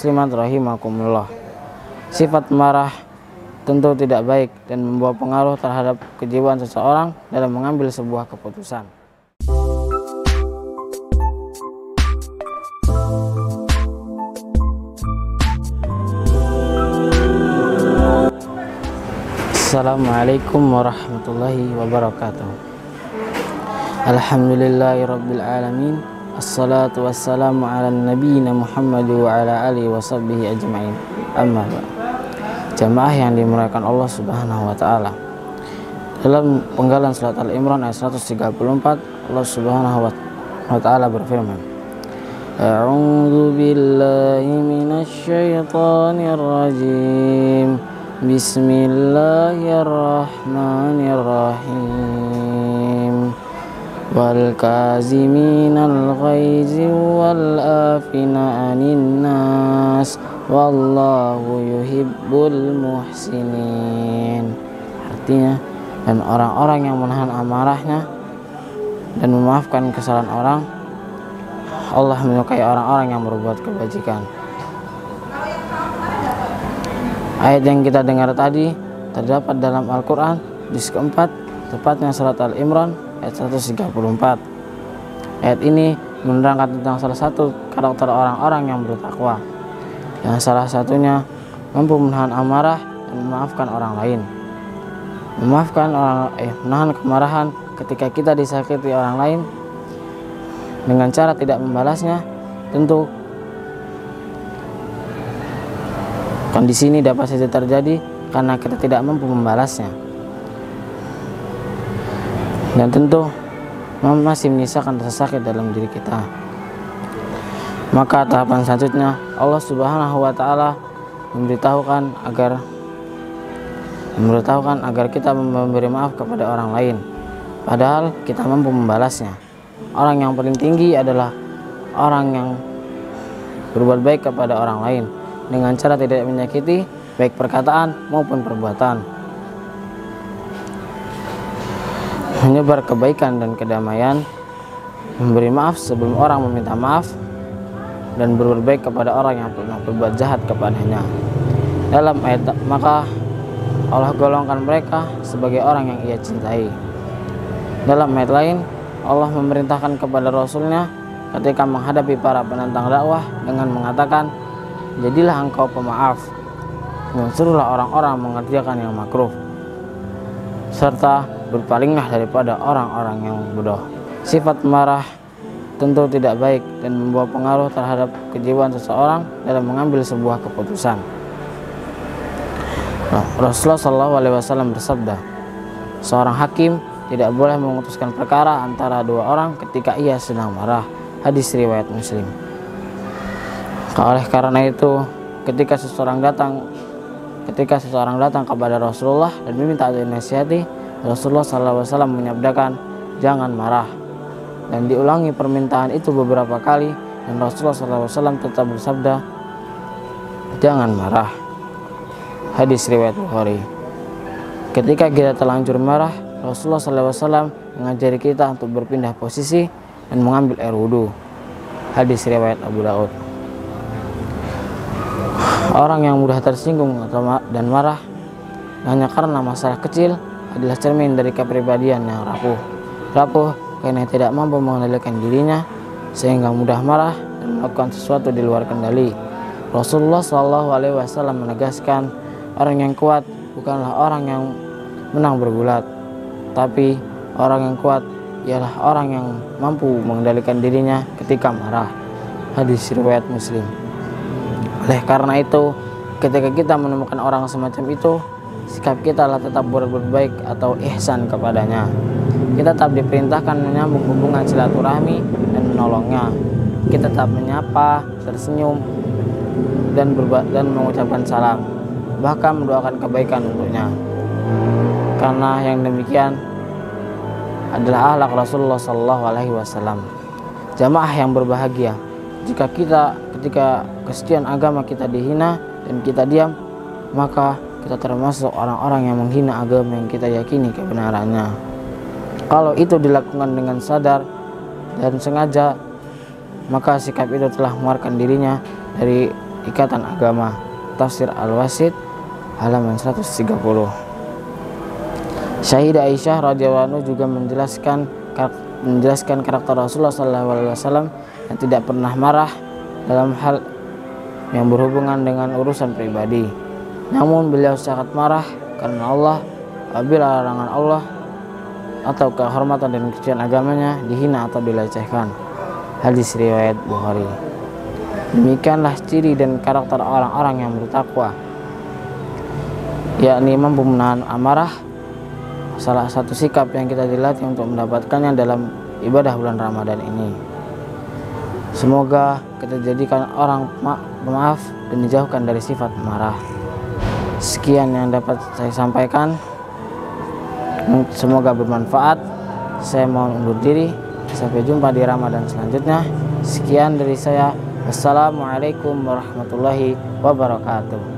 muslimat rahimakumullah. Sifat marah tentu tidak baik dan membawa pengaruh terhadap kejiwaan seseorang dalam mengambil sebuah keputusan. Assalamualaikum warahmatullahi wabarakatuh. Alhamdulillahirabbil alamin. Assalatu wassalamu ala nabiyina Muhammad wa ala alihi wa sahbihi ajma'in. Amma ba'd. Jamaah yang dimuliakan Allah Subhanahu wa taala. Dalam penggalan surat Al-Imran ayat 134, Allah Subhanahu wa taala berfirman, A'udzu billahi minasy syaithanir rajim. Bismillahirrahmanirrahim. Wal kaziminal ghaizi wal afina 'anin nas wallahu yuhibbul muhsinin. Artinya, dan orang-orang yang menahan amarahnya dan memaafkan kesalahan orang, Allah menyukai orang-orang yang berbuat kebajikan. Ayat yang kita dengar tadi terdapat dalam Al-Quran juz keempat, tepatnya surat Al-Imran ayat 134. Ayat ini menerangkan tentang salah satu karakter orang-orang yang bertakwa, yang salah satunya mampu menahan amarah dan memaafkan orang lain. Menahan kemarahan ketika kita disakiti orang lain dengan cara tidak membalasnya. Tentu kondisi ini dapat saja terjadi karena kita tidak mampu membalasnya, dan tentu masih menyisakan rasa sakit dalam diri kita. Maka tahapan selanjutnya Allah Subhanahu wa taala memberitahukan agar kita memberi maaf kepada orang lain, padahal kita mampu membalasnya. Orang yang paling tinggi adalah orang yang berbuat baik kepada orang lain dengan cara tidak menyakiti, baik perkataan maupun perbuatan, menyebar kebaikan dan kedamaian, memberi maaf sebelum orang meminta maaf, dan berbuat baik kepada orang yang pernah berbuat jahat kepadanya. Dalam ayat maka Allah golongkan mereka sebagai orang yang Ia cintai. Dalam ayat lain Allah memerintahkan kepada Rasulnya ketika menghadapi para penentang dakwah dengan mengatakan, jadilah engkau pemaaf dan suruhlah orang-orang mengerjakan yang makruh, serta berpalinglah daripada orang-orang yang bodoh. Sifat marah tentu tidak baik dan membawa pengaruh terhadap kejiwaan seseorang dalam mengambil sebuah keputusan. Rasulullah SAW bersabda, seorang hakim tidak boleh memutuskan perkara antara dua orang ketika ia sedang marah. Hadis riwayat Muslim. Oleh karena itu, ketika seseorang datang kepada Rasulullah dan meminta dinasihati, Rasulullah SAW menyabdakan, jangan marah. Dan diulangi permintaan itu beberapa kali, dan Rasulullah SAW tetap bersabda, jangan marah. Hadis riwayat Bukhari. Ketika kita terlanjur marah, Rasulullah SAW mengajari kita untuk berpindah posisi dan mengambil air wudhu. Hadis riwayat Abu Daud. Orang yang mudah tersinggung dan marah hanya karena masalah kecil adalah cermin dari kepribadian yang rapuh karena tidak mampu mengendalikan dirinya, sehingga mudah marah dan melakukan sesuatu di luar kendali. Rasulullah SAW menegaskan, orang yang kuat bukanlah orang yang menang bergulat, tapi orang yang kuat ialah orang yang mampu mengendalikan dirinya ketika marah. Hadis riwayat Muslim. Oleh karena itu, ketika kita menemukan orang semacam itu, sikap kita lah tetap berbuat baik atau ihsan kepadanya. Kita tetap diperintahkan menyambung hubungan silaturahmi dan menolongnya. Kita tetap menyapa, tersenyum, dan mengucapkan salam, bahkan mendoakan kebaikan untuknya. Karena yang demikian adalah akhlak Rasulullah SAW. Jamaah yang berbahagia, jika ketika kesetiaan agama kita dihina dan kita diam, maka kita termasuk orang-orang yang menghina agama yang kita yakini kebenarannya. Kalau itu dilakukan dengan sadar dan sengaja, maka sikap itu telah mengeluarkan dirinya dari ikatan agama. Tafsir Al-Wasit halaman 130. Sayyidah Aisyah radhiyallahu anha juga menjelaskan karakter Rasulullah SAW yang tidak pernah marah dalam hal yang berhubungan dengan urusan pribadi. Namun beliau sangat marah karena Allah apabila larangan Allah atau kehormatan dan kesucian agamanya dihina atau dilecehkan. Hadis riwayat Bukhari. Demikianlah ciri dan karakter orang-orang yang bertakwa, yakni mampu menahan amarah, salah satu sikap yang kita dilatih untuk mendapatkannya dalam ibadah bulan Ramadan ini. Semoga kita jadikan orang pemaaf dan dijauhkan dari sifat marah. Sekian yang dapat saya sampaikan, semoga bermanfaat. Saya mohon undur diri, sampai jumpa di Ramadan selanjutnya. Sekian dari saya. Wassalamualaikum warahmatullahi wabarakatuh.